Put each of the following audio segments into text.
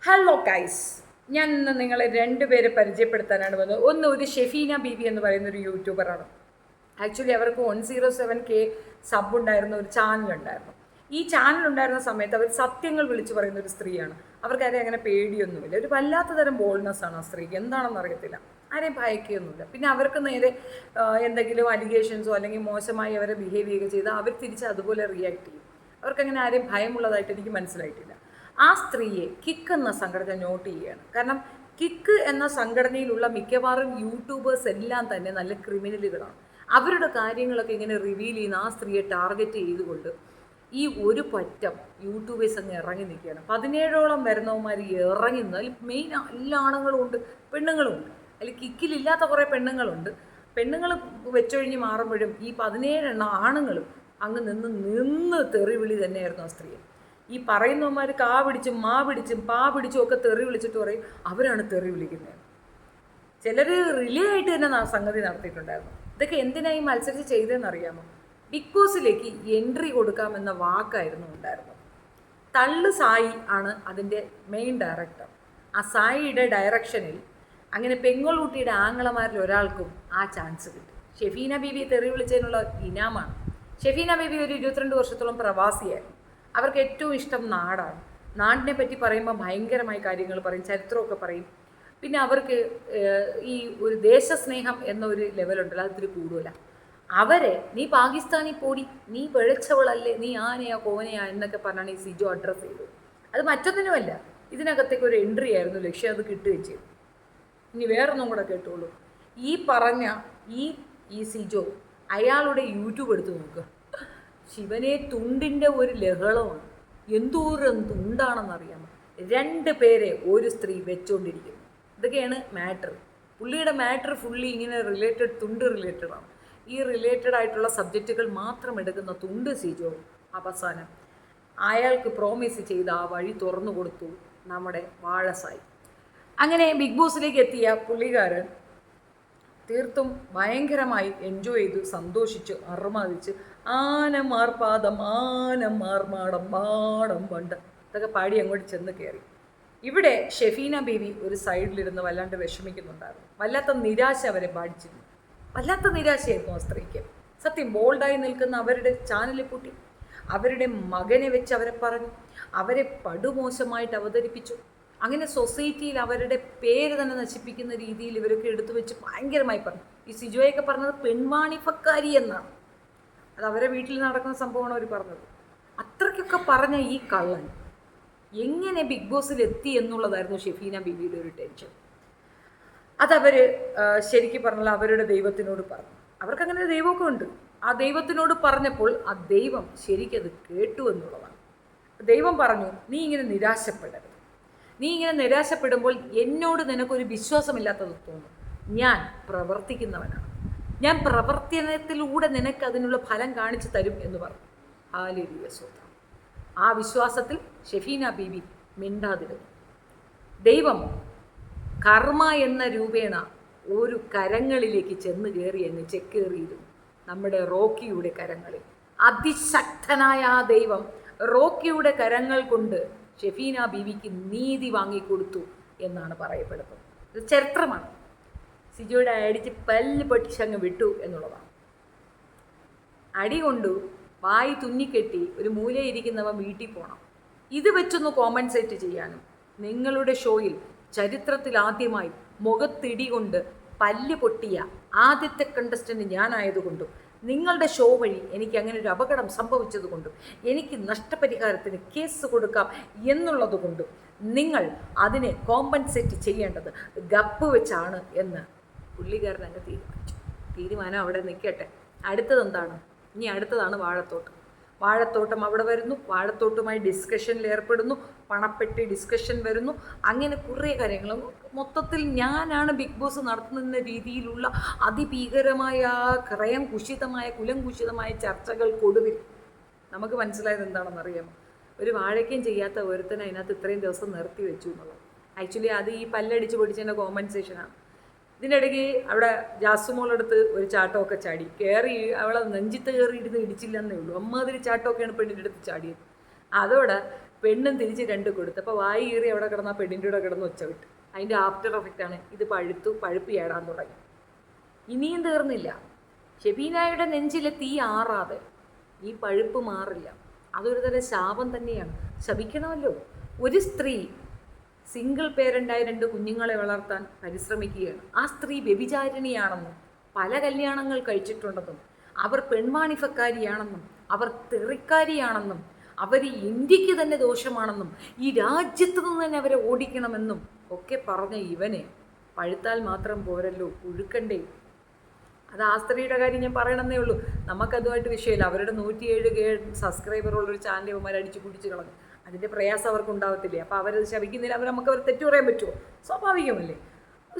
Hello guys, ഞാൻ ഇന്ന് നിങ്ങളെ രണ്ടുപേരെ പരിചയപ്പെടുത്താനാണ് വന്നത്. ഒന്ന് ഒരു ഷെഫീന ബീബി എന്ന് പറയുന്ന ഒരു യൂട്യൂബറാണ്. ആക്ച്വലി അവർക്ക് 107K സബ് ഉണ്ടായിരുന്ന ഒരു ചാനലുണ്ടായിരുന്നു. ഈ ചാനലുണ്ടായിരുന്ന സമയത്ത് അവർ സത്യങ്ങൾ വിളിച്ചു പറയുന്ന ഒരു സ്ത്രീയാണ്. അവർക്കാരെയും അങ്ങനെ പേടിയൊന്നുമില്ല. ഒരു വല്ലാത്ത തരം ബോൾഡ്നെസ് ആണ് ആ സ്ത്രീക്ക്. എന്താണെന്ന് അറിയത്തില്ല. ആരെയും ഭയക്കുകയൊന്നുമില്ല. പിന്നെ അവർക്ക് നേരെ എന്തെങ്കിലും അലിഗേഷൻസോ അല്ലെങ്കിൽ മോശമായി അവരെ ബിഹേവ് ചെയ്യുക ചെയ്താൽ അവർ തിരിച്ച് അതുപോലെ റിയാക്ട് ചെയ്യും. അവർക്കങ്ങനെ ആരെയും ഭയമുള്ളതായിട്ട് എനിക്ക് മനസ്സിലായിട്ടില്ല. ആ സ്ത്രീയെ കിക്ക് എന്ന സംഘടന നോട്ട് ചെയ്യുകയാണ്. കാരണം കിക്ക് എന്ന സംഘടനയിലുള്ള മിക്കവാറും യൂട്യൂബേഴ്സ് എല്ലാം തന്നെ നല്ല ക്രിമിനലുകളാണ്. അവരുടെ കാര്യങ്ങളൊക്കെ ഇങ്ങനെ റിവീൽ ചെയ്യുന്ന ആ സ്ത്രീയെ ടാർഗറ്റ് ചെയ്തുകൊണ്ട് ഈ ഒരു പറ്റം യൂട്യൂബേഴ്സ് അങ്ങ് ഇറങ്ങി നിൽക്കുകയാണ്. 17ഓളം വരുന്നവന്മാർ ഇറങ്ങി നിന്ന്. അതിൽ മെയിൻ എല്ലാ ആണുങ്ങളും ഉണ്ട്, പെണ്ണുങ്ങളും ഉണ്ട്. അതിൽ കിക്കിലില്ലാത്ത കുറേ പെണ്ണുങ്ങളുണ്ട്. പെണ്ണുങ്ങൾ വെച്ചൊഴിഞ്ഞ് മാറുമ്പോഴും ഈ 17 ആണുങ്ങളും അങ്ങ് നിന്ന് തെറിവിളി തന്നെയായിരുന്നു ആ സ്ത്രീയെ. ഈ പറയുന്നവന്മാർ കാ പിടിച്ചും മാ പിടിച്ചും പാ പിടിച്ചും ഒക്കെ തെറി വിളിച്ചിട്ട് പറയും അവരാണ് തെറി വിളിക്കുന്നത്. ചിലർ റിലേ ആയിട്ട് തന്നെ സംഗതി നടത്തിയിട്ടുണ്ടായിരുന്നു. ഇതൊക്കെ എന്തിനായി മത്സരിച്ച് ചെയ്തതെന്നറിയാമോ? ബിഗ് ബോസിലേക്ക് എൻട്രി കൊടുക്കാമെന്ന വാക്കായിരുന്നു ഉണ്ടായിരുന്നത്. തള്ളു സായി ആണ് അതിൻ്റെ മെയിൻ ഡയറക്ടർ. ആ സായിയുടെ ഡയറക്ഷനിൽ അങ്ങനെ പെങ്ങളൂട്ടിയുടെ ആങ്ങളമാരിൽ ഒരാൾക്കും ആ ചാൻസ് കിട്ടി. ഷെഫീന ബീബി തെറി വിളിച്ചതിനുള്ള ഇനാമാണ്. ഷെഫീന ബീബി ഒരു 22 വർഷത്തോളം പ്രവാസിയായിരുന്നു. അവർക്ക് ഏറ്റവും ഇഷ്ടം നാടാണ്. നാടിനെ പറ്റി പറയുമ്പോൾ ഭയങ്കരമായ കാര്യങ്ങൾ പറയും, ചരിത്രമൊക്കെ പറയും. പിന്നെ അവർക്ക് ഈ ഒരു ദേശസ്നേഹം എന്നൊരു ലെവലുണ്ടല്ലോ, അതിൽ കൂടുതലാണ്. അവരെ നീ പാകിസ്ഥാനി പോടി, നീ പിഴച്ചവളല്ലേ, നീ ആനയാ കോനയാ എന്നൊക്കെ പറഞ്ഞാണ് ഈ സിജോ അഡ്രസ്സ് ചെയ്തത്. അത് മറ്റൊന്നിനുമല്ല, ഇതിനകത്തേക്ക് ഒരു എൻട്രി ആയിരുന്നു ലക്ഷ്യം. അത് കിട്ടുകയും ചെയ്തു. ഇനി വേറൊന്നും കൂടെ കേട്ടോളൂ. ഈ പറഞ്ഞ ഈ സിജോ അയാളുടെ യൂട്യൂബ് എടുത്ത് നോക്കുക. ശിവനെ തുണ്ടിൻ്റെ ഒരു ലഹളമാണ്. എന്തോരം തുണ്ടാണെന്നറിയാമോ? 2 പേരെ ഒരു സ്ത്രീ വെച്ചുകൊണ്ടിരിക്കുന്നു. ഇതൊക്കെയാണ് മാറ്റർ. പുള്ളിയുടെ മാറ്റർ ഫുള്ളി ഇങ്ങനെ തുണ്ട് റിലേറ്റഡാണ്. ഈ റിലേറ്റഡ് ആയിട്ടുള്ള സബ്ജക്റ്റുകൾ മാത്രം എടുക്കുന്ന തുണ്ട് സിജോ അവസാനം അയാൾക്ക് പ്രോമിസ് ചെയ്ത് ആ വഴി തുറന്നു കൊടുത്തു നമ്മുടെ വാഴസായി. അങ്ങനെ ബിഗ് ബോസിലേക്ക് എത്തിയ പുള്ളിക്കാരൻ തീർത്തും ഭയങ്കരമായി എൻജോയ് ചെയ്തു, സന്തോഷിച്ചു, അർമാദിച്ച് ആനമാർ പാദം ആനമാർ മാടം മാടം പണ്ട് ഇതൊക്കെ പാടി അങ്ങോട്ട് ചെന്ന് കയറി. ഇവിടെ ഷെഫീന ബീവി ഒരു സൈഡിലിരുന്ന് വല്ലാണ്ട് വിഷമിക്കുന്നുണ്ടായിരുന്നു. വല്ലാത്ത നിരാശ അവരെ ബാധിച്ചിരുന്നു. വല്ലാത്ത നിരാശയായിരുന്നു ആ സ്ത്രീക്ക്. സത്യം, ബോൾഡായി നിൽക്കുന്ന അവരുടെ ചാനൽ പൂട്ടി, അവരുടെ മകനെ വെച്ച് അവരെ പറഞ്ഞു, അവരെ പടുമോശമായിട്ട് അവതരിപ്പിച്ചു. അങ്ങനെ സൊസൈറ്റിയിൽ അവരുടെ പേര് തന്നെ നശിപ്പിക്കുന്ന രീതിയിൽ ഇവരൊക്കെ എടുത്തു വെച്ച് ഭയങ്കരമായി പറഞ്ഞു. ഈ സിജോയൊക്കെ പറഞ്ഞത് പെൺവാണിഫക്കാരി എന്നാണ്. അത് അവരെ വീട്ടിൽ നടക്കുന്ന സംഭവമാണ് അവർ പറഞ്ഞത്. അത്രയ്ക്കൊക്കെ പറഞ്ഞ ഈ കള്ളൻ എങ്ങനെ ബിഗ് ബോസിൽ എത്തി എന്നുള്ളതായിരുന്നു ഷെഫീന ബീവിയുടെ ഒരു ടെൻഷൻ. അതവർ ശരിക്കും പറഞ്ഞാൽ അവരുടെ ദൈവത്തിനോട് പറഞ്ഞു. അവർക്കങ്ങനെ ഒരു ദൈവമൊക്കെ ഉണ്ട്. ആ ദൈവത്തിനോട് പറഞ്ഞപ്പോൾ ആ ദൈവം ശരിക്കത് കേട്ടു എന്നുള്ളതാണ്. ദൈവം പറഞ്ഞു, നീ ഇങ്ങനെ നിരാശപ്പെടരുത്. നീ ഇങ്ങനെ നിരാശപ്പെടുമ്പോൾ എന്നോട് നിനക്കൊരു വിശ്വാസമില്ലാത്തത് തോന്നും. ഞാൻ പ്രവർത്തിക്കുന്നവനാണ്. ഞാൻ പ്രവർത്തനത്തിലൂടെ നിനക്ക് അതിനുള്ള ഫലം കാണിച്ചു തരും എന്ന് പറഞ്ഞു. ഹല്ലേലൂയ, സ്തോത്രം. ആ വിശ്വാസത്തിൽ ഷെഫീന ബീബി മിണ്ടാതിരുന്നു. ദൈവം കർമ്മ എന്ന രൂപേണ ഒരു കരങ്ങളിലേക്ക് ചെന്ന് കയറി അങ്ങ് ചെക്കേറിയിരുന്നു. നമ്മുടെ റോക്കിയുടെ കരങ്ങളിൽ അതിശക്തനായ ആ ദൈവം റോക്കിയുടെ കരങ്ങൾ കൊണ്ട് ഷെഫീന ബീവിക്ക് നീതി വാങ്ങിക്കൊടുത്തു എന്നാണ് പറയപ്പെടുന്നത്. ഇത് ചരിത്രമാണ്. സിജോയുടെ അടിച്ച് പല്ല് പൊട്ടിച്ചങ്ങ് വിട്ടു എന്നുള്ളതാണ്. അടി കൊണ്ടു വായി തുന്നിക്കെട്ടി ഒരു മൂലയിരിക്കുന്നവൻ വീട്ടിൽ പോകണം. ഇത് വെച്ചൊന്ന് കോമ്പൻസേറ്റ് ചെയ്യാനും നിങ്ങളുടെ ഷോയിൽ ചരിത്രത്തിൽ ആദ്യമായി മുഖത്തിടി കൊണ്ട് പല്ല് പൊട്ടിയ ആദ്യത്തെ കണ്ടസ്റ്റൻ്റ് ഞാനായതുകൊണ്ടും നിങ്ങളുടെ ഷോ വഴി എനിക്ക് അങ്ങനെ ഒരു അപകടം സംഭവിച്ചതുകൊണ്ടും എനിക്ക് നഷ്ടപരിഹാരത്തിന് കേസ് കൊടുക്കാം എന്നുള്ളതുകൊണ്ടും നിങ്ങൾ അതിനെ കോമ്പൻസേറ്റ് ചെയ്യേണ്ടത് ഗപ്പ് വെച്ചാണ് എന്ന് പുള്ളിക്കാരൻ അങ്ങ് തീരുമാനിച്ചു. തീരുമാനം അവിടെ നിൽക്കട്ടെ. അടുത്തതെന്താണ്? ഇനി അടുത്തതാണ് വാഴത്തോട്ടം. വാഴത്തോട്ടം അവിടെ വരുന്നു. വാഴത്തോട്ടവുമായി ഡിസ്കഷനിൽ ഏർപ്പെടുന്നു. പണപ്പെട്ടി ഡിസ്കഷൻ വരുന്നു. അങ്ങനെ കുറേ കാര്യങ്ങൾ. മൊത്തത്തിൽ ഞാനാണ് ബിഗ് ബോസ് നടത്തുന്ന രീതിയിലുള്ള അതിഭീകരമായ കുലംകുശിതമായ ചർച്ചകൾക്കൊടുവിൽ നമുക്ക് മനസ്സിലായത് എന്താണെന്നറിയാമോ? ഒരു വാഴയ്ക്കും ചെയ്യാത്ത ഒരുത്തനെ അതിനകത്ത് ഇത്രയും ദിവസം നിർത്തി വെച്ചു എന്നുള്ളത്. ആക്ച്വലി അത് ഈ പല്ലടിച്ച് പൊടിച്ചതിൻ്റെ കോമ്പൻസേഷനാണ്. ഇതിൻ്റെ ഇടയ്ക്ക് അവിടെ ജാസുമോളെടുത്ത് ഒരു ചാട്ടമൊക്കെ ചാടി കയറി. അവളെ നെഞ്ചിത്ത് കയറിയിരുന്ന് ഇടിച്ചില്ലെന്നേ ഉള്ളൂ. അമ്മാതിരി ചാട്ടമൊക്കെയാണ് പെണ്ണിൻ്റെ അടുത്ത് ചാടിയത്. അതോടെ പെണ്ണും തിരിച്ച് 2 കൊടുത്തു. അപ്പോൾ വായി കീറി അവിടെ കിടന്ന ആ പെണ്ണിൻ്റെ കൂടെ കിടന്ന് ഒച്ച വിട്ട്. അതിൻ്റെ ആഫ്റ്റർ എഫക്റ്റാണ് ഇത്. പഴുപ്പ് ഏടാൻ തുടങ്ങി. ഇനിയും തീർന്നില്ല. ഷെബീനയുടെ നെഞ്ചിലെ തീ ആറാതെ ഈ പഴുപ്പ് മാറില്ല. അതൊരു തരം ശാപം തന്നെയാണ്. ശപിക്കണമല്ലോ. ഒരു സ്ത്രീ സിംഗിൾ പേരൻ്റായി 2 കുഞ്ഞുങ്ങളെ വളർത്താൻ പരിശ്രമിക്കുകയാണ്. ആ സ്ത്രീ വ്യഭിചാരിണിയാണെന്നും പല കല്യാണങ്ങൾ കഴിച്ചിട്ടുണ്ടെന്നും അവർ പെൺവാണിഫക്കാരിയാണെന്നും അവർ തെറിക്കാരിയാണെന്നും അവർ ഇന്ത്യക്ക് തന്നെ ദോഷമാണെന്നും ഈ രാജ്യത്ത് നിന്ന് തന്നെ അവരെ ഓടിക്കണമെന്നും ഒക്കെ പറഞ്ഞ ഇവനെ പഴുത്താൽ മാത്രം പോരല്ലോ, പുഴുക്കണ്ടേ. അത് ആ സ്ത്രീയുടെ കാര്യം ഞാൻ പറയണമെന്നേ ഉള്ളൂ. നമുക്കതുമായിട്ട് വിഷയമില്ല. അവരുടെ 107K സബ്സ്ക്രൈബറുള്ളൊരു ചാനൽ ഇവന്മാർ അടിച്ച് കുടിച്ച് കളഞ്ഞു. അതിൻ്റെ പ്രയാസം അവർക്ക് ഉണ്ടാവത്തില്ലേ? അപ്പോൾ അവരത് ശപിക്കുന്നില്ല. നമുക്ക് അവർ തെറ്റു പറയാൻ പറ്റുമോ? സ്വാഭാവികമല്ലേ,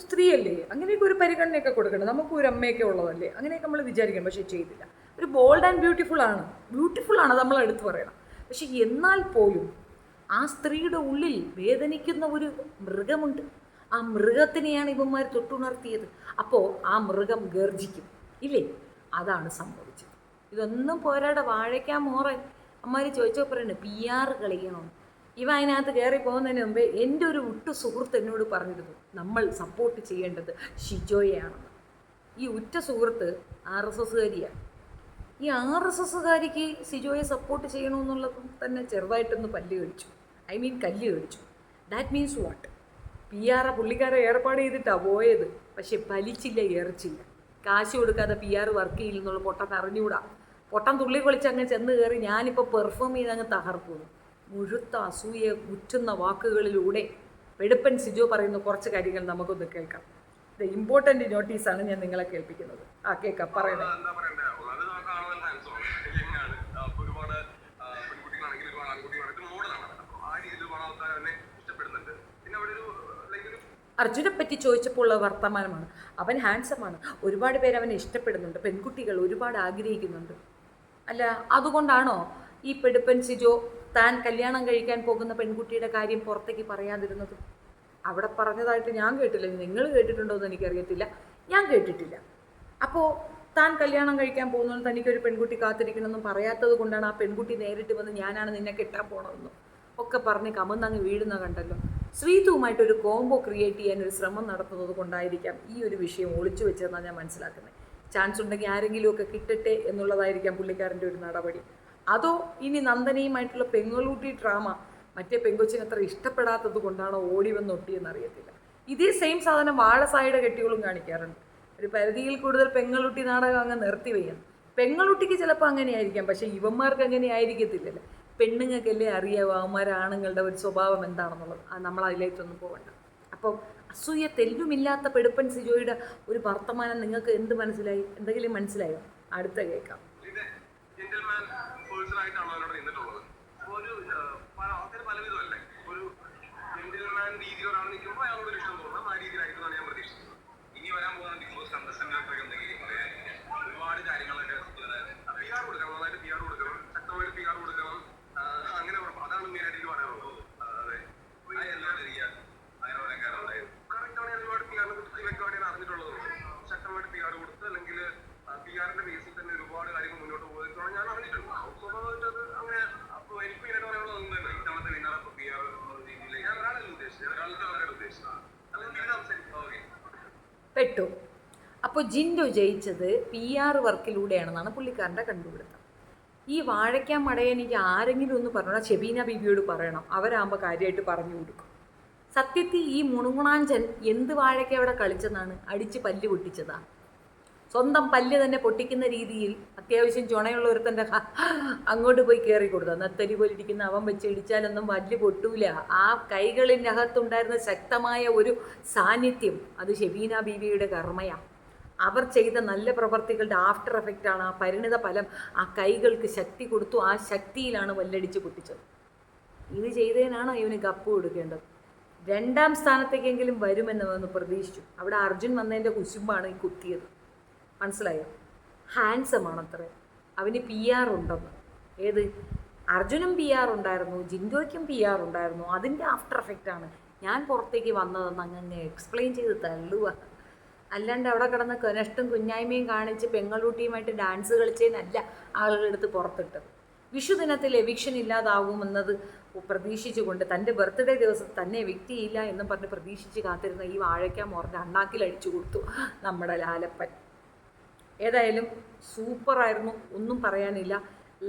സ്ത്രീയല്ലേ, അങ്ങനെയൊക്കെ ഒരു പരിഗണനയൊക്കെ കൊടുക്കണം. നമുക്ക് ഒരു അമ്മയൊക്കെ ഉള്ളതല്ലേ, അങ്ങനെയൊക്കെ നമ്മൾ വിചാരിക്കണം. പക്ഷേ ചെയ്തില്ല. ഒരു ബോൾഡ് ആൻഡ് ബ്യൂട്ടിഫുള്ളാണ് നമ്മൾ എടുത്തു പറയണം. പക്ഷെ എന്നാൽ പോലും ആ സ്ത്രീയുടെ ഉള്ളിൽ വേദനിക്കുന്ന ഒരു മൃഗമുണ്ട്. ആ മൃഗത്തിനെയാണ് ഇവന്മാർ തൊട്ടുണർത്തിയത്. അപ്പോൾ ആ മൃഗം ഗർജിക്കും ഇല്ലേ? അതാണ് സംഭവിച്ചത്. ഇതൊന്നും പോരാടെ വാഴയ്ക്കാൻ മോറൻ അമ്മമാർ ചോദിച്ചോ പറയുന്നത് PR കളിക്കണം. ഇവ അതിനകത്ത് കയറി പോകുന്നതിന് മുമ്പേ എൻ്റെ ഒരു ഉറ്റ സുഹൃത്ത് എന്നോട് പറഞ്ഞിരുന്നു, നമ്മൾ സപ്പോർട്ട് ചെയ്യേണ്ടത് ഷിജോയെയാണെന്ന്. ഈ ഉറ്റ സുഹൃത്ത് RSSകാരിയാണ്. ഈ RSSകാരിക്ക് ഷിജോയെ സപ്പോർട്ട് ചെയ്യണമെന്നുള്ളതും തന്നെ ചെറുതായിട്ടൊന്ന് കല്ല് കഴിച്ചു. That means what? PR പുള്ളിക്കാരെ ഏർപ്പാട് ചെയ്തിട്ടാണ് പോയത്. പക്ഷെ ഫലിച്ചില്ല, ഏറിച്ചില്ല. കാശ് കൊടുക്കാതെ PR വർക്ക് ചെയ്യില്ലെന്നുള്ള പൊട്ടൻ അറിഞ്ഞുകൂടാ. പൊട്ടൻ തുള്ളി കൊളിച്ച് അങ്ങ് ചെന്ന് കയറി ഞാനിപ്പോൾ പെർഫോം ചെയ്ത് അങ്ങ് തകർക്കുന്നു. മുഴുത്ത അസൂയ മുറ്റുന്ന വാക്കുകളിലൂടെ വെടുപ്പൻ സിജോ പറയുന്ന കുറച്ച് കാര്യങ്ങൾ നമുക്കൊന്ന് കേൾക്കാം. ഇത് ഇമ്പോർട്ടൻ്റ് നോട്ടീസാണ് ഞാൻ നിങ്ങളെ കേൾപ്പിക്കുന്നത്. കേൾക്കാം, പറയുന്നത്. അർജുനെ പറ്റി ചോദിച്ചപ്പോൾ ഉള്ള വർത്തമാനമാണ്. അവൻ ഹാൻസമാണ്, ഒരുപാട് പേര് അവനെ ഇഷ്ടപ്പെടുന്നുണ്ട്, പെൺകുട്ടികൾ ഒരുപാട് ആഗ്രഹിക്കുന്നുണ്ട്. അല്ല, അതുകൊണ്ടാണോ ഈ പെടുപ്പൻ സിജോ താൻ കല്യാണം കഴിക്കാൻ പോകുന്ന പെൺകുട്ടിയുടെ കാര്യം പുറത്തേക്ക് പറയാതിരുന്നത്? അവിടെ പറഞ്ഞതായിട്ട് ഞാൻ കേട്ടില്ല. നിങ്ങൾ കേട്ടിട്ടുണ്ടോ എന്ന് എനിക്കറിയത്തില്ല, ഞാൻ കേട്ടിട്ടില്ല. അപ്പോൾ താൻ കല്യാണം കഴിക്കാൻ പോകുന്നതും തനിക്കൊരു പെൺകുട്ടി കാത്തിരിക്കണമെന്നും പറയാത്തത് കൊണ്ടാണ് ആ പെൺകുട്ടി നേരിട്ട് വന്ന് ഞാനാണ് നിന്നെ കെട്ടാൻ പോകണമെന്നും ഒക്കെ പറഞ്ഞ് കമന്നങ്ങ് വീഴുന്ന കണ്ടല്ലോ. ശ്രീതുവുമായിട്ടൊരു കോംബോ ക്രിയേറ്റ് ചെയ്യാൻ ഒരു ശ്രമം നടത്തുന്നത് കൊണ്ടായിരിക്കാം ഈ ഒരു വിഷയം ഒളിച്ചു വെച്ചതെന്നാണ് ഞാൻ മനസ്സിലാക്കുന്നത്. ചാൻസ് ഉണ്ടെങ്കിൽ ആരെങ്കിലുമൊക്കെ കിട്ടട്ടെ എന്നുള്ളതായിരിക്കാം പുള്ളിക്കാരൻ്റെ ഒരു നടപടി. അതോ ഇനി നന്ദനയുമായിട്ടുള്ള പെങ്ങളൂട്ടി ഡ്രാമ മറ്റേ പെങ്കൊച്ചിന് അത്ര ഇഷ്ടപ്പെടാത്തത് കൊണ്ടാണോ ഓടി വന്ന് ഒട്ടിയെന്ന് അറിയത്തില്ല. ഇതേ സെയിം സാധനം വാഴസായുടെ കെട്ടികളും കാണിക്കാറുണ്ട്. ഒരു പരിധിയിൽ കൂടുതൽ പെങ്ങളൂട്ടി നാടകം അങ്ങ് നിർത്തി വയ്യണം. പെങ്ങളൂട്ടിക്ക് ചിലപ്പോൾ അങ്ങനെയായിരിക്കാം, പക്ഷേ ഇവന്മാർക്ക് അങ്ങനെ ആയിരിക്കത്തില്ലല്ലോ. പെണ്ണുങ്ങൾക്കല്ലേ അറിയാവൂ അവന്മാരാണുങ്ങളുടെ ഒരു സ്വഭാവം എന്താണെന്നുള്ളത്. നമ്മൾ അതിലേക്കൊന്നും പോകണ്ട. അപ്പം അസൂയ തെല്ലുമില്ലാത്ത പെടുപ്പൻ സിജോയുടെ ഒരു വർത്തമാനം നിങ്ങൾക്ക് എന്ത് മനസ്സിലായി? എന്തെങ്കിലും മനസ്സിലായോ? അടുത്ത കേൾക്കാം. പെട്ടു. അപ്പോൾ ജിൻഡോ ജയിച്ചത് PR വർക്കിലൂടെയാണെന്നാണ് പുള്ളിക്കാരൻ്റെ കണ്ടുപിടുത്തം. ഈ വാഴയ്ക്കാൻ മടയനിക്ക് ആരെങ്കിലും ഒന്ന് പറഞ്ഞാൽ ഷെബീന ബീബിയോട് പറയണം. അവരാകുമ്പോൾ കാര്യമായിട്ട് പറഞ്ഞു കൊടുക്കും. സത്യത്തിൽ ഈ മുണുമുണാഞ്ചൻ എന്ത് വാഴയ്ക്ക അവിടെ കളിച്ചെന്നാണ്? അടിച്ച് പല്ല് പൊട്ടിച്ചതാണ്. സ്വന്തം പല്ല് തന്നെ പൊട്ടിക്കുന്ന രീതിയിൽ അത്യാവശ്യം ചുണയുള്ള ഒരുത്തൻ്റെ അങ്ങോട്ട് പോയി കയറി കൊടുത്തു. നത്തരി പോലെ ഇരിക്കുന്ന അവൻ വെച്ച് ഇടിച്ചാലൊന്നും പല്ല് പൊട്ടൂല. ആ കൈകളിൻ്റെ അകത്തുണ്ടായിരുന്ന ശക്തമായ ഒരു സാന്നിധ്യം അത് ഷെബീന ബീവിയുടെ കർമ്മയാണ്. അവർ ചെയ്ത നല്ല പ്രവർത്തികളുടെ ആഫ്റ്റർ എഫക്റ്റാണ് ആ പരിണിത ഫലം. ആ കൈകൾക്ക് ശക്തി കൊടുത്തു. ആ ശക്തിയിലാണ് വല്ലടിച്ച് പൊട്ടിച്ചത്. ഇത് ചെയ്തതിനാണോ ഇവന് കപ്പ് കൊടുക്കേണ്ടത്? 2ാം സ്ഥാനത്തേക്കെങ്കിലും വരുമെന്ന് വന്ന് പ്രതീക്ഷിച്ചു. അവിടെ അർജുൻ വന്നതിൻ്റെ കുശുമ്പാണ് ഈ കുത്തിയത്. മനസ്സിലായോ? ഹാൻസമാണത്രേ. അവന് PR ഉണ്ടെന്ന്. ഏത്? അർജുനും PR ഉണ്ടായിരുന്നു, ജിൻഡോയ്ക്കും PR ഉണ്ടായിരുന്നു. അതിൻ്റെ ആഫ്റ്റർ എഫക്റ്റാണ് ഞാൻ പുറത്തേക്ക് വന്നതെന്ന് അങ്ങനെ എക്സ്പ്ലെയിൻ ചെയ്ത് തള്ളുക. അല്ലാണ്ട് അവിടെ കിടന്ന് കനഷ്ടം കുഞ്ഞായ്മയും കാണിച്ച് പെങ്ങളൂട്ടിയുമായിട്ട് ഡാൻസ് കളിച്ചതിനല്ല ആളുകളെടുത്ത് പുറത്തിട്ടത്. വിഷുദിനത്തിൽ എവിക്ഷൻ ഇല്ലാതാവുമെന്നത് പ്രതീക്ഷിച്ചുകൊണ്ട് തൻ്റെ ബർത്ത്ഡേ ദിവസം തന്നെ എവിക്റ്റ് ചെയ്യില്ല എന്നും പറഞ്ഞ് പ്രതീക്ഷിച്ച് കാത്തിരുന്ന ഈ വാഴയ്ക്ക മോറിൻ്റെ അണ്ണാക്കിൽ അടിച്ചു കൊടുത്തു നമ്മുടെ ലാലപ്പൻ. ഏതായാലും സൂപ്പറായിരുന്നു, ഒന്നും പറയാനില്ല.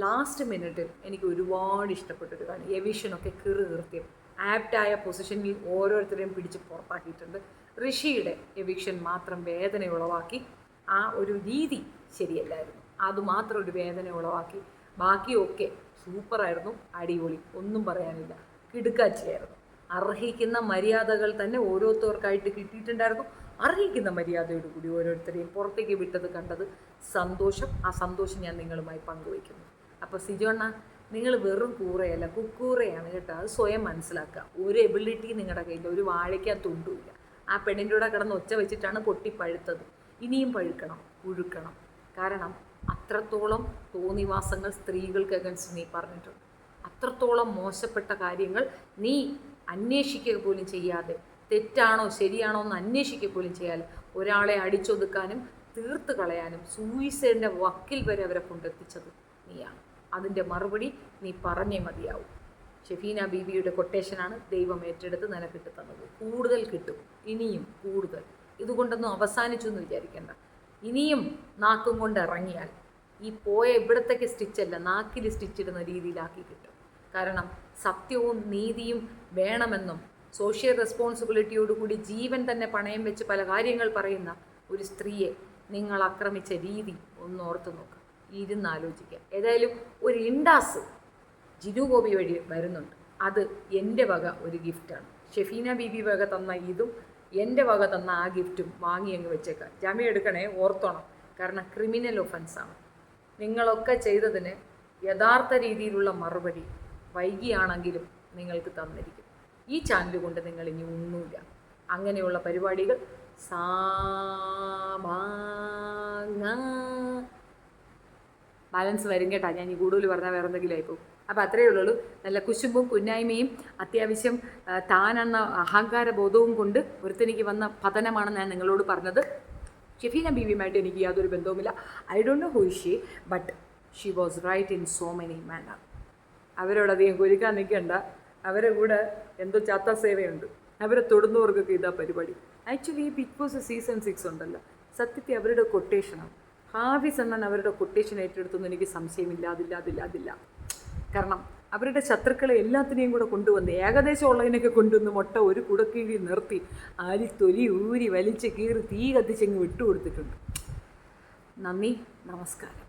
ലാസ്റ്റ് മിനിറ്റിൽ എനിക്ക് ഒരുപാട് ഇഷ്ടപ്പെട്ടൊരു കാര്യം, എവിഷനൊക്കെ കീർത്തിയും ആപ്റ്റായ പൊസിഷനിൽ ഓരോരുത്തരെയും പിടിച്ച് പുറത്താക്കിയിട്ടുണ്ട്. ഋഷിയുടെ എവിക്ഷൻ മാത്രം വേദന ഉളവാക്കി. ആ ഒരു രീതി ശരിയല്ലായിരുന്നു, അതുമാത്രം ഒരു വേദന ഉളവാക്കി. ബാക്കിയൊക്കെ സൂപ്പറായിരുന്നു, അടിപൊളി, ഒന്നും പറയാനില്ല, കിടുക്കാച്ചിയായിരുന്നു. അർഹിക്കുന്ന മര്യാദകൾ തന്നെ ഓരോരുത്തർക്കായിട്ട് കിട്ടിയിട്ടുണ്ടായിരുന്നു. അർഹിക്കുന്ന മര്യാദയോടുകൂടി ഓരോരുത്തരെയും പുറത്തേക്ക് വിട്ടത് കണ്ടത് സന്തോഷം. ആ സന്തോഷം ഞാൻ നിങ്ങളുമായി പങ്കുവയ്ക്കുന്നു. അപ്പോൾ സിജോണ്ണ, നിങ്ങൾ വെറും കൂറയല്ല, കുക്കൂറയാണ് കേട്ടോ, അത് സ്വയം മനസ്സിലാക്കുക. ഒരു എബിലിറ്റി നിങ്ങളുടെ കയ്യിൽ, ഒരു വാഴയ്ക്കാൻ തുണ്ടുമില്ല. ആ പെണ്ണിൻ്റെ കൂടെ കിടന്ന് ഒച്ച വെച്ചിട്ടാണ് പൊട്ടിപ്പഴുത്തത്. ഇനിയും പഴുക്കണം, ഉഴുക്കണം. കാരണം അത്രത്തോളം തോന്നിവാസങ്ങൾ സ്ത്രീകൾക്ക് അഗൻസ്റ്റ് നീ പറഞ്ഞിട്ടുണ്ട്. അത്രത്തോളം മോശപ്പെട്ട കാര്യങ്ങൾ നീ അന്വേഷിക്കുക പോലും ചെയ്യാതെ, തെറ്റാണോ ശരിയാണോ എന്ന് അന്വേഷിക്കുക പോലും ചെയ്യാതെ ഒരാളെ അടിച്ചൊതുക്കാനും തീർത്ത് കളയാനും സൂയിസൈഡിൻ്റെ വക്കിൽ വരെ അവരെ കൊണ്ടെത്തിച്ചത് നീയാണ്. അതിൻ്റെ മറുപടി നീ പറഞ്ഞേ മതിയാവും. ഷെഫീന ബീവിയുടെ കൊട്ടേഷനാണ് ദൈവം ഏറ്റെടുത്ത് നിനക്കിട്ട് തന്നത്. കൂടുതൽ കിട്ടും, ഇനിയും കൂടുതൽ. ഇതുകൊണ്ടൊന്നും അവസാനിച്ചു എന്ന് വിചാരിക്കേണ്ട. ഇനിയും നാക്കും കൊണ്ട് ഇറങ്ങിയാൽ ഈ പോയ ഇവിടത്തേക്ക് സ്റ്റിച്ചല്ല, നാക്കിൽ സ്റ്റിച്ചിടുന്ന രീതിയിലാക്കി കിട്ടും. കാരണം സത്യവും നീതിയും വേണമെന്നും സോഷ്യൽ റെസ്പോൺസിബിലിറ്റിയോടുകൂടി ജീവൻ തന്നെ പണയം വെച്ച് പല കാര്യങ്ങൾ പറയുന്ന ഒരു സ്ത്രീയെ നിങ്ങൾ ആക്രമിച്ച രീതി ഒന്ന് ഓർത്ത് നോക്കുക, ഇരുന്നാലോചിക്കുക. ഏതായാലും ഒരു ഇൻഡാസ് ജിനു ഗോപി വഴി വരുന്നുണ്ട്. അത് എൻ്റെ വക ഒരു ഗിഫ്റ്റാണ്. ഷെഫീന ബീബി വക തന്ന ഇതും എൻ്റെ വക തന്ന ആ ഗിഫ്റ്റും വാങ്ങി അങ്ങ് വെച്ചേക്കാം. ജാമ്യം എടുക്കണേ, ഓർത്തോണം. കാരണം ക്രിമിനൽ ഒഫൻസാണ്. നിങ്ങളൊക്കെ ചെയ്തതിന് യഥാർത്ഥ രീതിയിലുള്ള മറുപടി വൈകിയാണെങ്കിലും നിങ്ങൾക്ക് തന്നിരിക്കും. ഈ ചാനൽ കൊണ്ട് നിങ്ങൾ ഇനി ഒന്നുമില്ല. അങ്ങനെയുള്ള പരിപാടികൾ ബാലൻസ് വരും കേട്ടാ. ഞാൻ ഈ കൂടുതൽ പറഞ്ഞാൽ വേറെ എന്തെങ്കിലും ആയിപ്പോകും. അപ്പോൾ അത്രയേ ഉള്ളൂ. നല്ല കുശുമ്പും കുന്നായ്മയും അത്യാവശ്യം താനെന്ന അഹങ്കാരബോധവും കൊണ്ട് ഒരുത്തനിക്ക് വന്ന പതനമാണ് ഞാൻ നിങ്ങളോട് പറഞ്ഞത്. ഷെഫീന ബീവിയുമായിട്ട് എനിക്ക് യാതൊരു ബന്ധവുമില്ല. I don't know who is she, but she was right in so many manner. അവരോടധികം കുരുക്കാൻ നിൽക്കേണ്ട. അവരെ കൂടെ എന്തോ ചാത്ത സേവയുണ്ട്. അവരെ തൊടുന്നവർക്കൊക്കെ ഇതാ പരിപാടി. ആക്ച്വലി ഈ ബിഗ് ബോസ് സീസൺ 6 ഉണ്ടല്ലോ, സത്യത്തിൽ അവരുടെ കൊട്ടേഷനാണ്. ഹാഫിസ് എന്നാണ് അവരുടെ കൊട്ടേഷൻ ഏറ്റെടുത്തൊന്നും എനിക്ക് സംശയമില്ല. അതില്ല. കാരണം അവരുടെ ശത്രുക്കളെ എല്ലാത്തിനെയും കൂടെ കൊണ്ടുവന്ന് ഏകദേശം ഉള്ളതിനൊക്കെ കൊണ്ടുവന്ന് മുട്ട ഒരു കുടക്കീഴി നിർത്തി ആരി തൊലി ഊരി വലിച്ച് കീറി തീ കത്തിച്ചങ്ങ് വിട്ടുകൊടുത്തിട്ടുണ്ട്. നന്ദി, നമസ്കാരം.